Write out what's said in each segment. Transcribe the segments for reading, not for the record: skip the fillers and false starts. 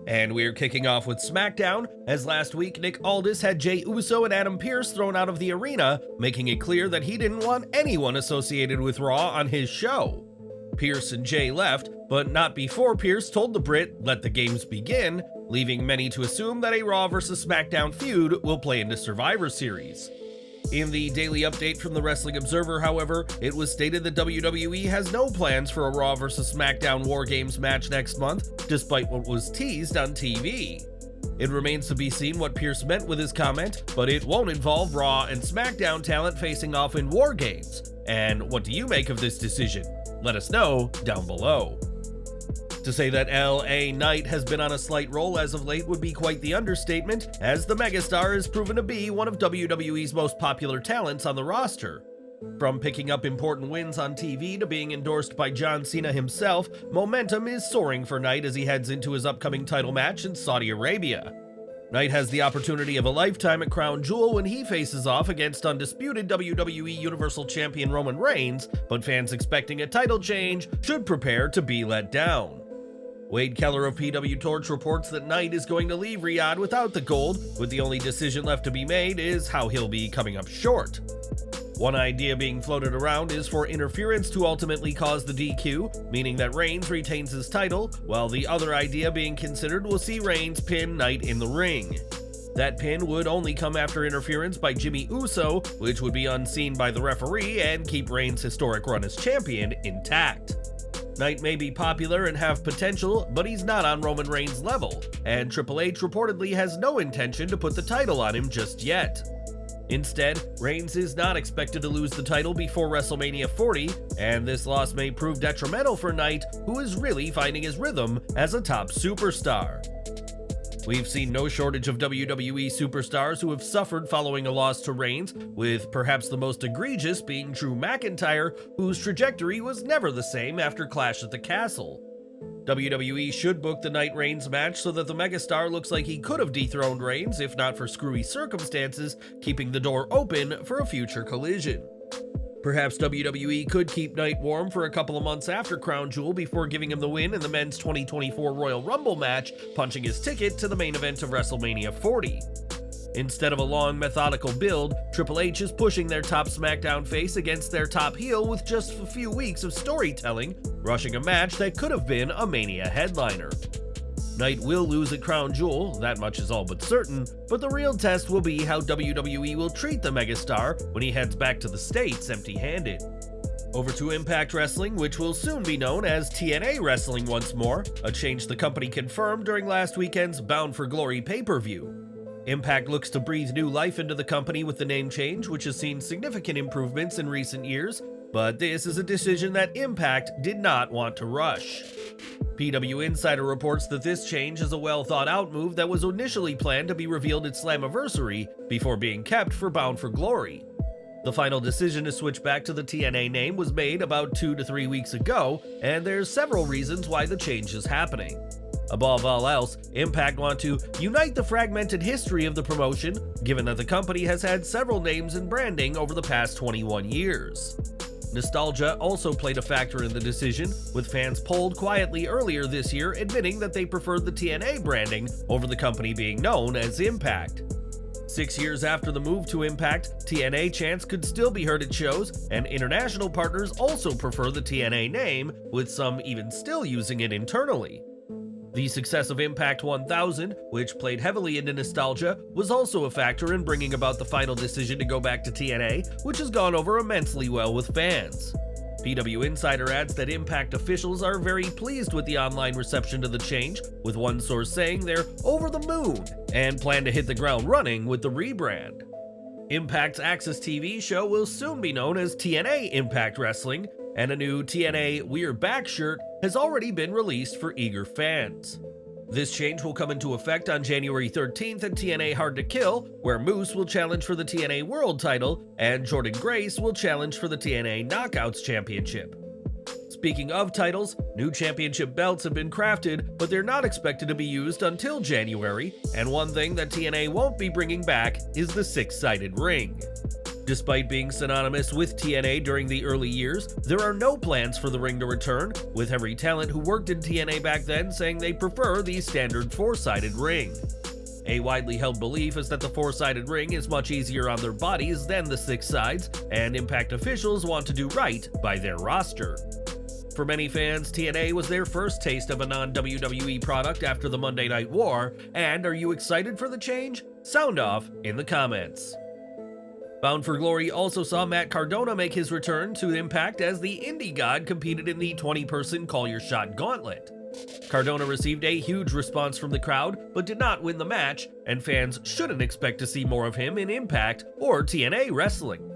And we're kicking off with SmackDown, as last week Nick Aldis had Jey Uso and Adam Pearce thrown out of the arena, making it clear that he didn't want anyone associated with Raw on his show. Pearce and Jey left, but not before Pearce told the Brit, "Let the games begin," leaving many to assume that a Raw vs. SmackDown feud will play into Survivor Series. In the daily update from the Wrestling Observer, however, it was stated that WWE has no plans for a Raw vs. SmackDown Wargames match next month, despite what was teased on TV. It remains to be seen what Pearce meant with his comment, but it won't involve Raw and SmackDown talent facing off in Wargames. And what do you make of this decision? Let us know down below. To say that LA Knight has been on a slight roll as of late would be quite the understatement, as the megastar has proven to be one of WWE's most popular talents on the roster. From picking up important wins on TV to being endorsed by John Cena himself, momentum is soaring for Knight as he heads into his upcoming title match in Saudi Arabia. Knight has the opportunity of a lifetime at Crown Jewel when he faces off against undisputed WWE Universal Champion Roman Reigns, but fans expecting a title change should prepare to be let down. Wade Keller of PW Torch reports that Knight is going to leave Riyadh without the gold, with the only decision left to be made is how he'll be coming up short. One idea being floated around is for interference to ultimately cause the DQ, meaning that Reigns retains his title, while the other idea being considered will see Reigns pin Knight in the ring. That pin would only come after interference by Jimmy Uso, which would be unseen by the referee and keep Reigns' historic run as champion intact. Knight may be popular and have potential, but he's not on Roman Reigns' level, and Triple H reportedly has no intention to put the title on him just yet. Instead, Reigns is not expected to lose the title before WrestleMania 40, and this loss may prove detrimental for Knight, who is really finding his rhythm as a top superstar. We've seen no shortage of WWE superstars who have suffered following a loss to Reigns, with perhaps the most egregious being Drew McIntyre, whose trajectory was never the same after Clash at the Castle. WWE should book the Knight Reigns match so that the megastar looks like he could have dethroned Reigns if not for screwy circumstances, keeping the door open for a future collision. Perhaps WWE could keep Knight warm for a couple of months after Crown Jewel before giving him the win in the men's 2024 Royal Rumble match, punching his ticket to the main event of WrestleMania 40. Instead of a long, methodical build, Triple H is pushing their top SmackDown face against their top heel with just a few weeks of storytelling, rushing a match that could have been a Mania headliner. Knight will lose at Crown Jewel, that much is all but certain, but the real test will be how WWE will treat the megastar when he heads back to the States empty-handed. Over to Impact Wrestling, which will soon be known as TNA Wrestling once more, a change the company confirmed during last weekend's Bound for Glory pay-per-view. Impact looks to breathe new life into the company with the name change, which has seen significant improvements in recent years, but this is a decision that Impact did not want to rush. PW Insider reports that this change is a well-thought-out move that was initially planned to be revealed at Slammiversary before being kept for Bound for Glory. The final decision to switch back to the TNA name was made about 2 to 3 weeks ago, and there's several reasons why the change is happening. Above all else, Impact want to unite the fragmented history of the promotion, given that the company has had several names and branding over the past 21 years. Nostalgia also played a factor in the decision, with fans polled quietly earlier this year admitting that they preferred the TNA branding over the company being known as Impact. 6 years after the move to Impact, TNA chants could still be heard at shows, and international partners also prefer the TNA name, with some even still using it internally. The success of Impact 1000, which played heavily into nostalgia, was also a factor in bringing about the final decision to go back to TNA, which has gone over immensely well with fans. PW Insider adds that Impact officials are very pleased with the online reception to the change, with one source saying they're over the moon and plan to hit the ground running with the rebrand. Impact's Access TV show will soon be known as TNA Impact Wrestling, and a new TNA We're Back shirt has already been released for eager fans. This change will come into effect on January 13th at TNA Hard to Kill, where Moose will challenge for the TNA World title, and Jordan Grace will challenge for the TNA Knockouts Championship. Speaking of titles, new championship belts have been crafted, but they're not expected to be used until January, and one thing that TNA won't be bringing back is the 6-sided ring. Despite being synonymous with TNA during the early years, there are no plans for the ring to return, with every talent who worked in TNA back then saying they prefer the standard 4-sided ring. A widely held belief is that the 4-sided ring is much easier on their bodies than the 6 sides, and Impact officials want to do right by their roster. For many fans, TNA was their first taste of a non-WWE product after the Monday Night War, and are you excited for the change? Sound off in the comments. Bound for Glory also saw Matt Cardona make his return to Impact as the Indie God competed in the 20-person Call Your Shot Gauntlet. Cardona received a huge response from the crowd, but did not win the match, and fans shouldn't expect to see more of him in Impact or TNA wrestling.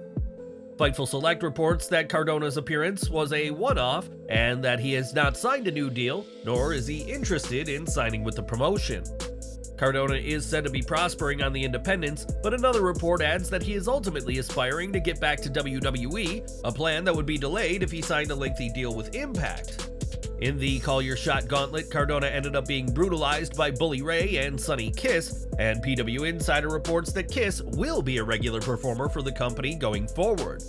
Fightful Select reports that Cardona's appearance was a one-off, and that he has not signed a new deal, nor is he interested in signing with the promotion. Cardona is said to be prospering on the independents, but another report adds that he is ultimately aspiring to get back to WWE, a plan that would be delayed if he signed a lengthy deal with Impact. In the Call Your Shot Gauntlet, Cardona ended up being brutalized by Bully Ray and Sonny Kiss, and PW Insider reports that Kiss will be a regular performer for the company going forward.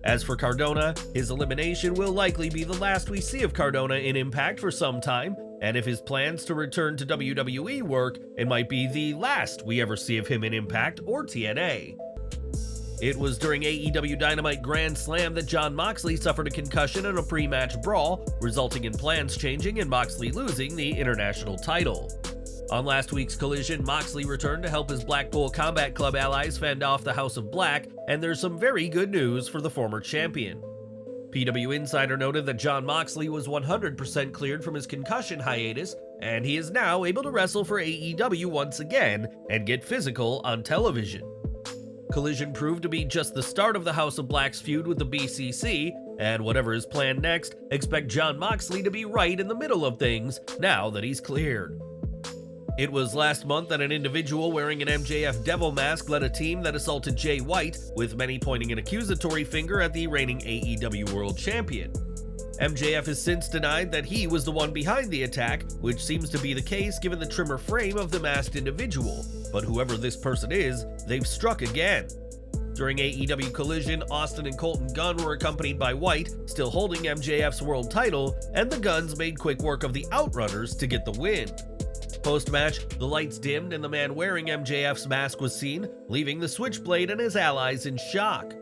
As for Cardona, his elimination will likely be the last we see of Cardona in Impact for some time, and if his plans to return to WWE work, it might be the last we ever see of him in Impact or TNA. It was during AEW Dynamite Grand Slam that Jon Moxley suffered a concussion in a pre-match brawl, resulting in plans changing and Moxley losing the International title. On last week's Collision, Moxley returned to help his Blackpool Combat Club allies fend off the House of Black, and there's some very good news for the former champion. PW Insider noted that Jon Moxley was 100% cleared from his concussion hiatus, and he is now able to wrestle for AEW once again and get physical on television. Collision proved to be just the start of the House of Black's feud with the BCC, and whatever is planned next, expect Jon Moxley to be right in the middle of things now that he's cleared. It was last month that an individual wearing an MJF devil mask led a team that assaulted Jay White, with many pointing an accusatory finger at the reigning AEW World Champion. MJF has since denied that he was the one behind the attack, which seems to be the case given the trimmer frame of the masked individual, but whoever this person is, they've struck again. During AEW Collision, Austin and Colton Gunn were accompanied by White, still holding MJF's world title, and the Guns made quick work of the Outrunners to get the win. Post-match, the lights dimmed and the man wearing MJF's mask was seen, leaving the Switchblade and his allies in shock.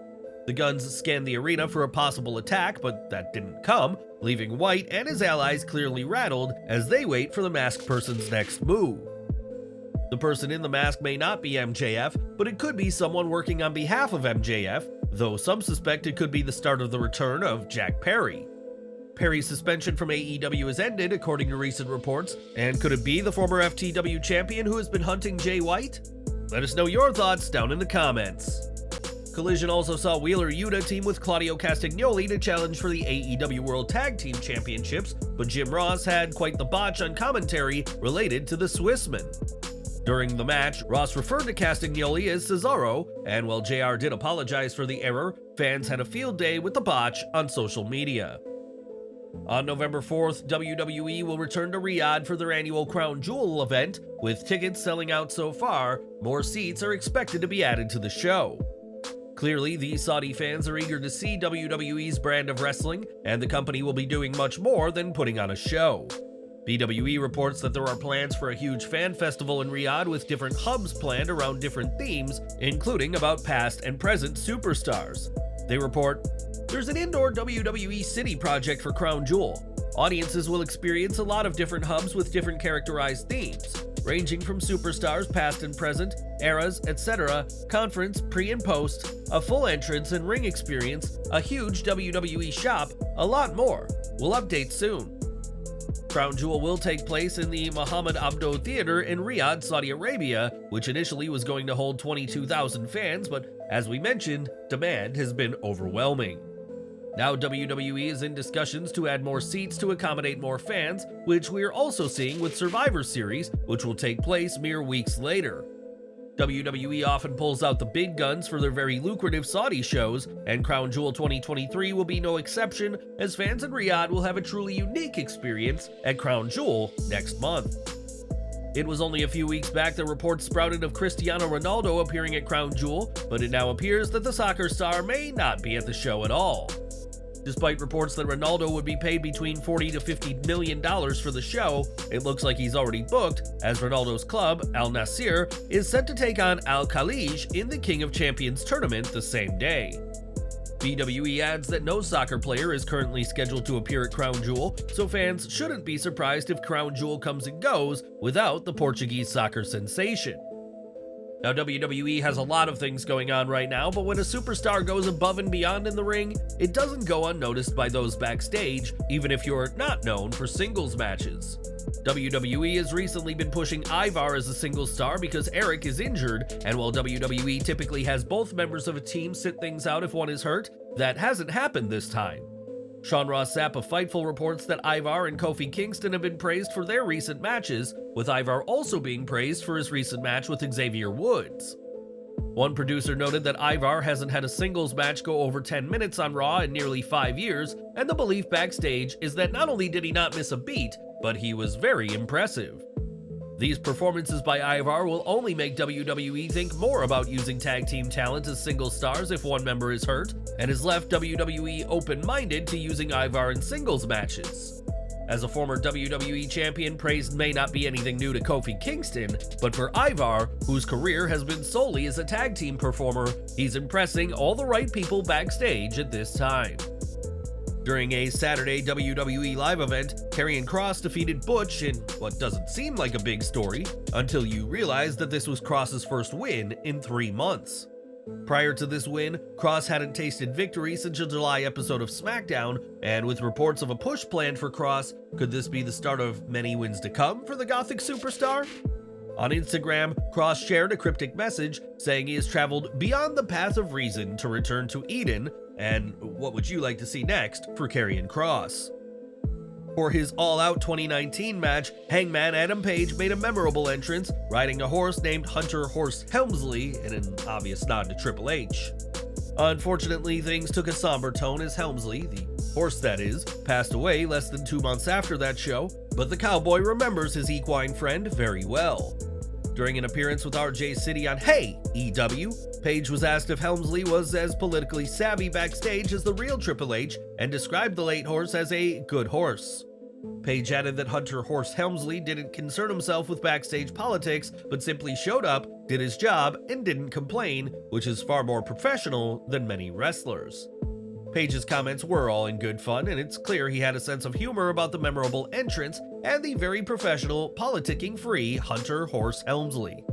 The Guns scanned the arena for a possible attack, but that didn't come, leaving White and his allies clearly rattled as they wait for the masked person's next move. The person in the mask may not be MJF, but it could be someone working on behalf of MJF, though some suspect it could be the start of the return of Jack Perry. Perry's suspension from AEW has ended, according to recent reports, and could it be the former FTW champion who has been hunting Jay White? Let us know your thoughts down in the comments. Collision also saw Wheeler Yuta team with Claudio Castagnoli to challenge for the AEW World Tag Team Championships, but Jim Ross had quite the botch on commentary related to the Swissman. During the match, Ross referred to Castagnoli as Cesaro, and while JR did apologize for the error, fans had a field day with the botch on social media. On November 4th, WWE will return to Riyadh for their annual Crown Jewel event. With tickets selling out so far, more seats are expected to be added to the show. Clearly, the Saudi fans are eager to see WWE's brand of wrestling, and the company will be doing much more than putting on a show. BWE reports that there are plans for a huge fan festival in Riyadh with different hubs planned around different themes, including about past and present superstars. They report, "There's an indoor WWE City project for Crown Jewel. Audiences will experience a lot of different hubs with different characterized themes, ranging from superstars past and present, eras, etc., conference, pre and post, a full entrance and ring experience, a huge WWE shop, a lot more. We'll update soon." Crown Jewel will take place in the Mohammed Abdo Theater in Riyadh, Saudi Arabia, which initially was going to hold 22,000 fans, but as we mentioned, demand has been overwhelming. Now WWE is in discussions to add more seats to accommodate more fans, which we are also seeing with Survivor Series, which will take place mere weeks later. WWE often pulls out the big guns for their very lucrative Saudi shows, and Crown Jewel 2023 will be no exception, as fans in Riyadh will have a truly unique experience at Crown Jewel next month. It was only a few weeks back that reports sprouted of Cristiano Ronaldo appearing at Crown Jewel, but it now appears that the soccer star may not be at the show at all. Despite reports that Ronaldo would be paid between $40 to $50 million for the show, it looks like he's already booked, as Ronaldo's club, Al Nassr, is set to take on Al Khalij in the King of Champions tournament the same day. WWE adds that no soccer player is currently scheduled to appear at Crown Jewel, so fans shouldn't be surprised if Crown Jewel comes and goes without the Portuguese soccer sensation. Now, WWE has a lot of things going on right now, but when a superstar goes above and beyond in the ring, it doesn't go unnoticed by those backstage, even if you're not known for singles matches. WWE has recently been pushing Ivar as a singles star because Eric is injured, and while WWE typically has both members of a team sit things out if one is hurt, that hasn't happened this time. Sean Ross Sapp of Fightful reports that Ivar and Kofi Kingston have been praised for their recent matches, with Ivar also being praised for his recent match with Xavier Woods. One producer noted that Ivar hasn't had a singles match go over 10 minutes on Raw in nearly 5 years, and the belief backstage is that not only did he not miss a beat, but he was very impressive. These performances by Ivar will only make WWE think more about using tag team talent as single stars if one member is hurt, and has left WWE open-minded to using Ivar in singles matches. As a former WWE champion, praise may not be anything new to Kofi Kingston, but for Ivar, whose career has been solely as a tag team performer, he's impressing all the right people backstage at this time. During a Saturday WWE live event, Karrion Kross defeated Botch in what doesn't seem like a big story, until you realize that this was Kross's first win in 3 months. Prior to this win, Kross hadn't tasted victory since a July episode of SmackDown, and with reports of a push planned for Kross, could this be the start of many wins to come for the Gothic superstar? On Instagram, Kross shared a cryptic message saying he has traveled beyond the path of reason to return to Eden, and what would you like to see next for Karrion Kross? For his All Out 2019 match, Hangman Adam Page made a memorable entrance, riding a horse named Hunter Horse Helmsley in an obvious nod to Triple H. Unfortunately, things took a somber tone as Helmsley, the horse that is, passed away less than 2 months after that show, but the cowboy remembers his equine friend very well. During an appearance with RJ City on Hey EW, Page was asked if Helmsley was as politically savvy backstage as the real Triple H and described the late horse as a good horse. Page added that Hunter Horse Helmsley didn't concern himself with backstage politics, but simply showed up, did his job, and didn't complain, which is far more professional than many wrestlers. Page's comments were all in good fun, and it's clear he had a sense of humor about the memorable entrance and the very professional, politicking-free Hunter Horse Helmsley.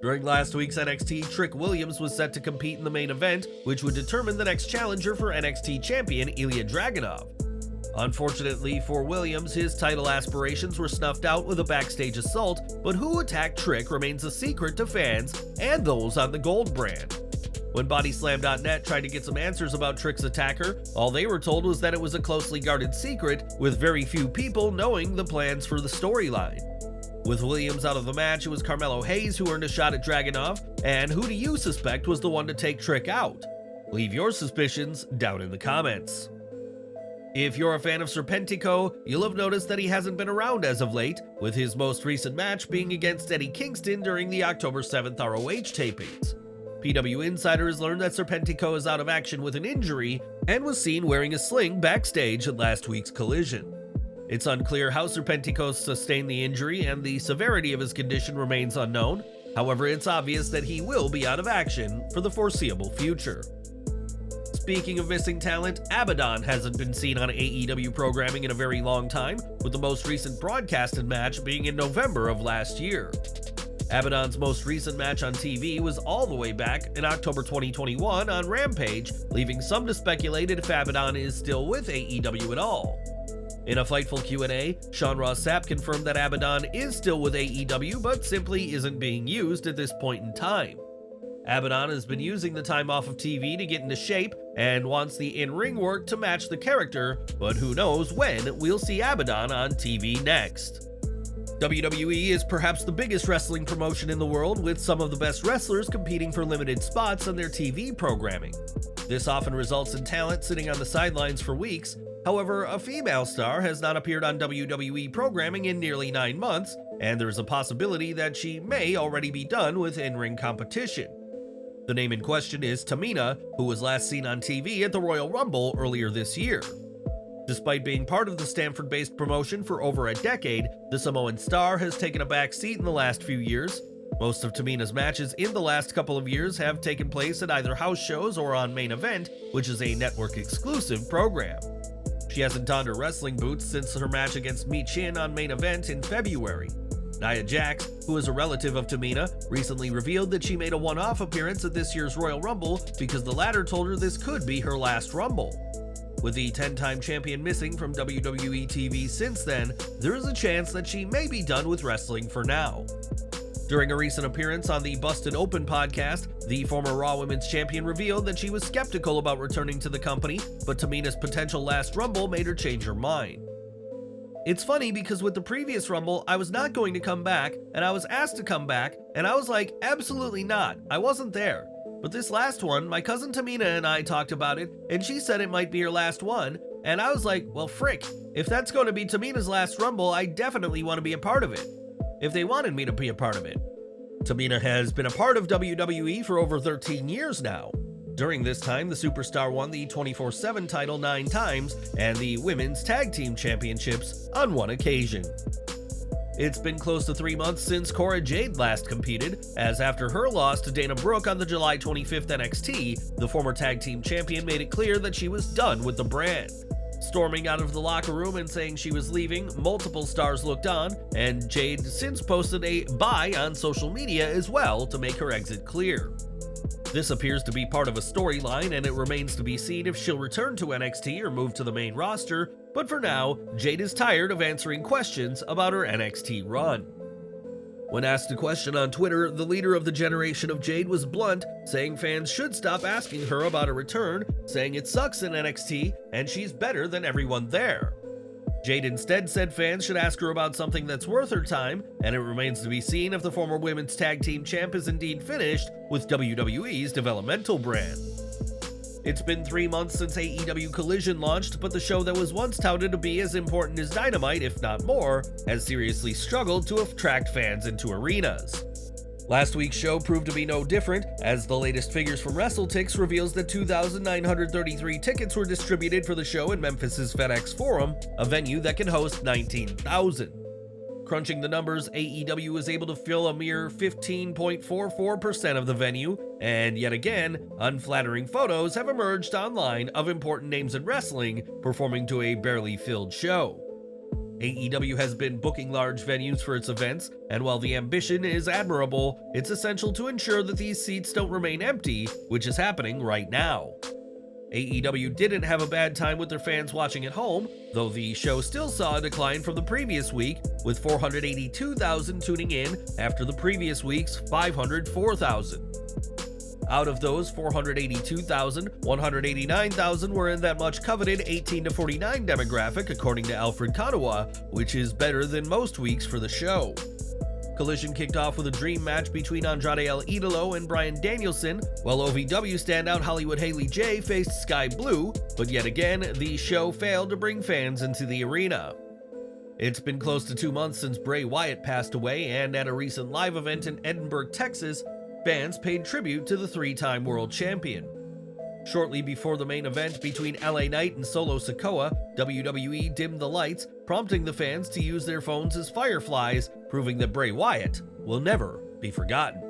During last week's NXT, Trick Williams was set to compete in the main event, which would determine the next challenger for NXT champion Ilya Dragunov. Unfortunately for Williams, his title aspirations were snuffed out with a backstage assault, but who attacked Trick remains a secret to fans and those on the Gold brand. When Bodyslam.net tried to get some answers about Trick's attacker, all they were told was that it was a closely guarded secret, with very few people knowing the plans for the storyline. With Williams out of the match, it was Carmelo Hayes who earned a shot at Dragunov, and who do you suspect was the one to take Trick out? Leave your suspicions down in the comments. If you're a fan of Serpentico, you'll have noticed that he hasn't been around as of late, with his most recent match being against Eddie Kingston during the October 7th ROH tapings. PW Insider has learned that Serpentico is out of action with an injury and was seen wearing a sling backstage at last week's Collision. It's unclear how Serpentico sustained the injury, and the severity of his condition remains unknown. However, it's obvious that he will be out of action for the foreseeable future. Speaking of missing talent, Abaddon hasn't been seen on AEW programming in a very long time, with the most recent broadcasted match being in November of last year. Abaddon's most recent match on TV was all the way back in October 2021 on Rampage, leaving some to speculate if Abaddon is still with AEW at all. In a Fightful Q&A, Sean Ross Sapp confirmed that Abaddon is still with AEW, but simply isn't being used at this point in time. Abaddon has been using the time off of TV to get into shape and wants the in-ring work to match the character, but who knows when we'll see Abaddon on TV next. WWE is perhaps the biggest wrestling promotion in the world, with some of the best wrestlers competing for limited spots on their TV programming. This often results in talent sitting on the sidelines for weeks. However, a female star has not appeared on WWE programming in nearly 9 months, and there is a possibility that she may already be done with in-ring competition. The name in question is Tamina, who was last seen on TV at the Royal Rumble earlier this year. Despite being part of the Stamford-based promotion for over a decade, the Samoan star has taken a back seat in the last few years. Most of Tamina's matches in the last couple of years have taken place at either house shows or on Main Event, which is a network-exclusive program. She hasn't donned her wrestling boots since her match against Mi Chin on Main Event in February. Nia Jax, who is a relative of Tamina, recently revealed that she made a one-off appearance at this year's Royal Rumble because the latter told her this could be her last Rumble. With the 10-time champion missing from WWE TV since then, there is a chance that she may be done with wrestling for now. During a recent appearance on the Busted Open podcast, the former Raw Women's Champion revealed that she was skeptical about returning to the company, but Tamina's potential last Rumble made her change her mind. It's funny because with the previous Rumble, I was not going to come back, and I was asked to come back, and I was like, absolutely not, I wasn't there. But this last one, my cousin Tamina and I talked about it, and she said it might be her last one, and I was like, well frick, if that's going to be Tamina's last Rumble, I definitely want to be a part of it. If they wanted me to be a part of it. Tamina has been a part of WWE for over 13 years now. During this time, the superstar won the 24/7 title 9 times and the Women's Tag Team Championships on one occasion. It's been close to 3 months since Cora Jade last competed, as after her loss to Dana Brooke on the July 25th NXT, the former tag team champion made it clear that she was done with the brand. Storming out of the locker room and saying she was leaving, multiple stars looked on, and Jade since posted a bye on social media as well to make her exit clear. This appears to be part of a storyline, and it remains to be seen if she'll return to NXT or move to the main roster, but for now, Jade is tired of answering questions about her NXT run. When asked a question on Twitter, the leader of the generation of Jade was blunt, saying fans should stop asking her about a return, saying it sucks in NXT and she's better than everyone there. Jade instead said fans should ask her about something that's worth her time, and it remains to be seen if the former women's tag team champ is indeed finished with WWE's developmental brand. It's been 3 months since AEW Collision launched, but the show that was once touted to be as important as Dynamite, if not more, has seriously struggled to attract fans into arenas. Last week's show proved to be no different, as the latest figures from WrestleTix reveals that 2,933 tickets were distributed for the show in Memphis's FedEx Forum, a venue that can host 19,000. Crunching the numbers, AEW was able to fill a mere 15.44% of the venue, and yet again, unflattering photos have emerged online of important names in wrestling performing to a barely filled show. AEW has been booking large venues for its events, and while the ambition is admirable, it's essential to ensure that these seats don't remain empty, which is happening right now. AEW didn't have a bad time with their fans watching at home, though the show still saw a decline from the previous week, with 482,000 tuning in after the previous week's 504,000. Out of those 482,000, 189,000 were in that much coveted 18 to 49 demographic, according to Alfred Kanawa, which is better than most weeks for the show. Collision kicked off with a dream match between Andrade El Idolo and Bryan Danielson, while OVW standout Hollywood Hailey J faced Sky Blue, but yet again, the show failed to bring fans into the arena. It's been close to 2 months since Bray Wyatt passed away, and at a recent live event in Edinburgh, Texas, fans paid tribute to the 3-time world champion. Shortly before the main event between LA Knight and Solo Sikoa, WWE dimmed the lights, prompting the fans to use their phones as fireflies, proving that Bray Wyatt will never be forgotten.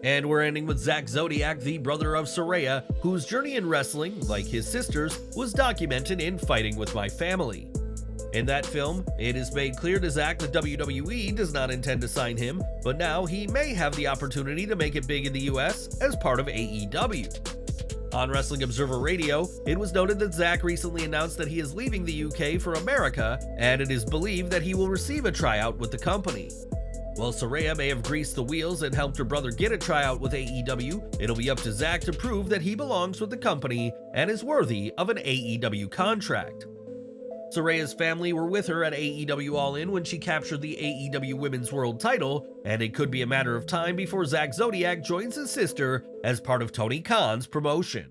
And we're ending with Zack Zodiac, the brother of Saraya, whose journey in wrestling, like his sister's, was documented in Fighting With My Family. In that film, it is made clear to Zack that WWE does not intend to sign him, but now he may have the opportunity to make it big in the US as part of AEW. On Wrestling Observer Radio, it was noted that Zack recently announced that he is leaving the UK for America, and it is believed that he will receive a tryout with the company. While Saraya may have greased the wheels and helped her brother get a tryout with AEW, it'll be up to Zack to prove that he belongs with the company and is worthy of an AEW contract. Saraya's family were with her at AEW All In when she captured the AEW Women's World title, and it could be a matter of time before Zack Zodiac joins his sister as part of Tony Khan's promotion.